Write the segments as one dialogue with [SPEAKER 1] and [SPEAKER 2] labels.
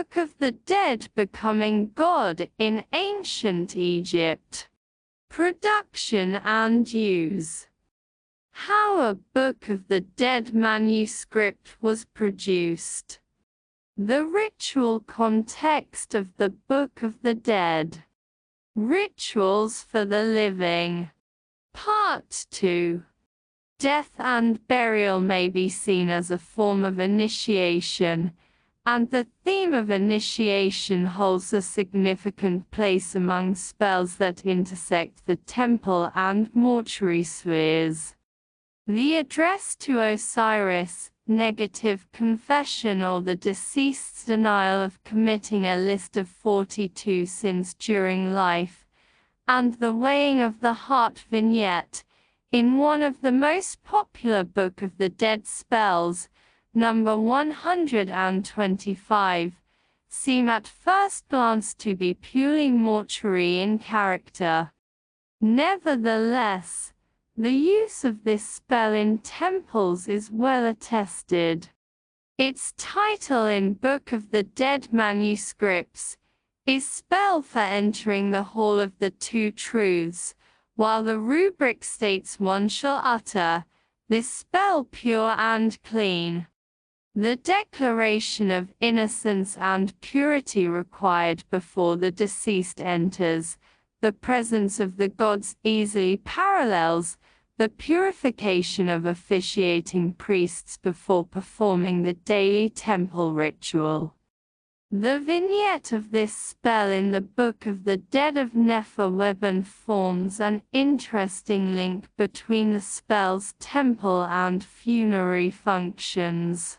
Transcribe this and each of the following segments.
[SPEAKER 1] Book of the Dead becoming God in ancient Egypt. Production and use. How a Book of the Dead manuscript was produced. The ritual context of the Book of the Dead. Rituals for the living. Part 2. Death and burial may be seen as a form of initiation, and the theme of initiation holds a significant place among spells that intersect the temple and mortuary spheres. The address to Osiris, negative confession or the deceased's denial of committing a list of 42 sins during life, and the weighing of the heart vignette, in one of the most popular Book of the Dead spells, number 125, seem at first glance to be purely mortuary in character. Nevertheless, the use of this spell in temples is well attested. Its title in Book of the Dead manuscripts is Spell for Entering the Hall of the Two Truths, while the rubric states one shall utter this spell pure and clean. The declaration of innocence and purity required before the deceased enters the presence of the gods easily parallels the purification of officiating priests before performing the daily temple ritual. The vignette of this spell in the Book of the Dead of Nefer-Weben forms an interesting link between the spell's temple and funerary functions.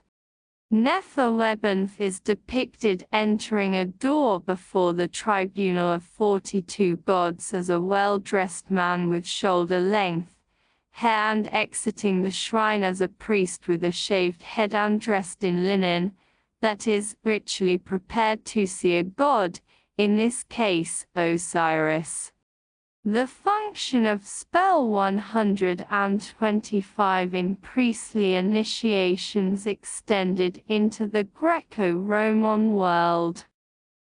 [SPEAKER 1] Nefer-Weben is depicted entering a door before the tribunal of 42 gods as a well-dressed man with shoulder-length hair and exiting the shrine as a priest with a shaved head and dressed in linen, that is, ritually prepared to see a god, in this case, Osiris. The function of spell 125 in priestly initiations extended into the Greco-Roman world.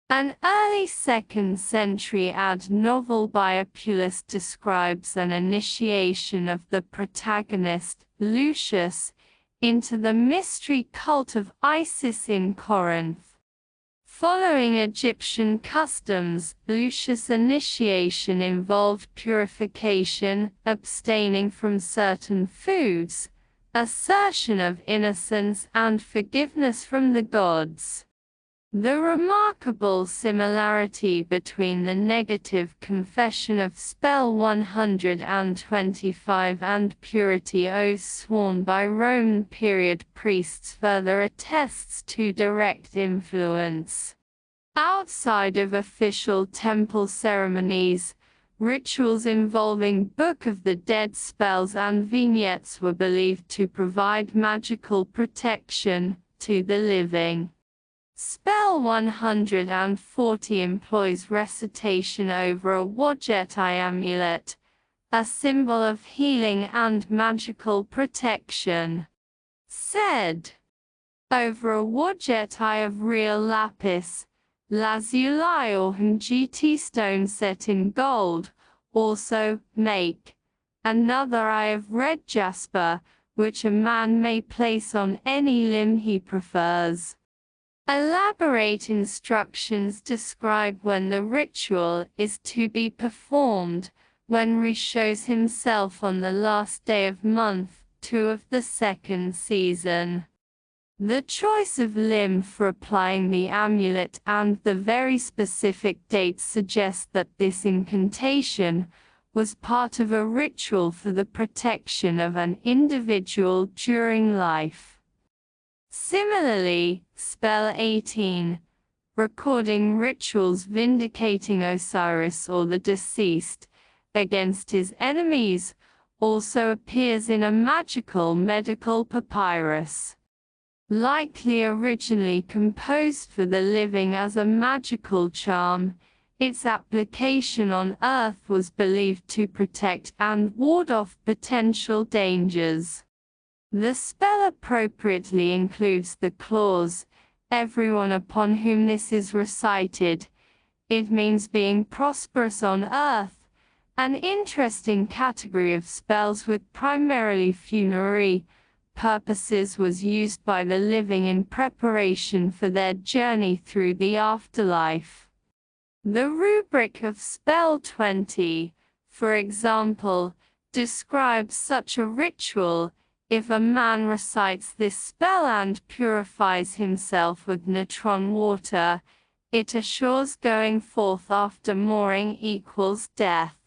[SPEAKER 1] An early 2nd century ad novel by Apulus describes an initiation of the protagonist, Lucius, into the mystery cult of Isis in Corinth. Following Egyptian customs, Lucius' initiation involved purification, abstaining from certain foods, assertion of innocence and forgiveness from the gods. The remarkable similarity between the negative confession of spell 125 and purity oaths sworn by Roman period priests further attests to direct influence. Outside of official temple ceremonies, rituals involving Book of the Dead spells and vignettes were believed to provide magical protection to the living. Spell 140 employs recitation over a Wodjetai amulet, a symbol of healing and magical protection. Said. Over a Wodjetai of real lapis, lazuli or Hngiti stone set in gold, also, make. Another eye of red jasper, which a man may place on any limb he prefers. Elaborate instructions describe when the ritual is to be performed, when Re shows himself on the last day of month 2 of the 2nd season. The choice of limb for applying the amulet and the very specific dates suggest that this incantation was part of a ritual for the protection of an individual during life. Similarly, spell 18, recording rituals vindicating Osiris or the deceased against his enemies, also appears in a magical medical papyrus. Likely originally composed for the living as a magical charm, its application on Earth was believed to protect and ward off potential dangers. The spell appropriately includes the clause, everyone upon whom this is recited. It means being prosperous on earth. An interesting category of spells with primarily funerary purposes was used by the living in preparation for their journey through the afterlife. The rubric of Spell 20, for example, describes such a ritual. If a man recites this spell and purifies himself with natron water, it assures going forth after mooring equals death.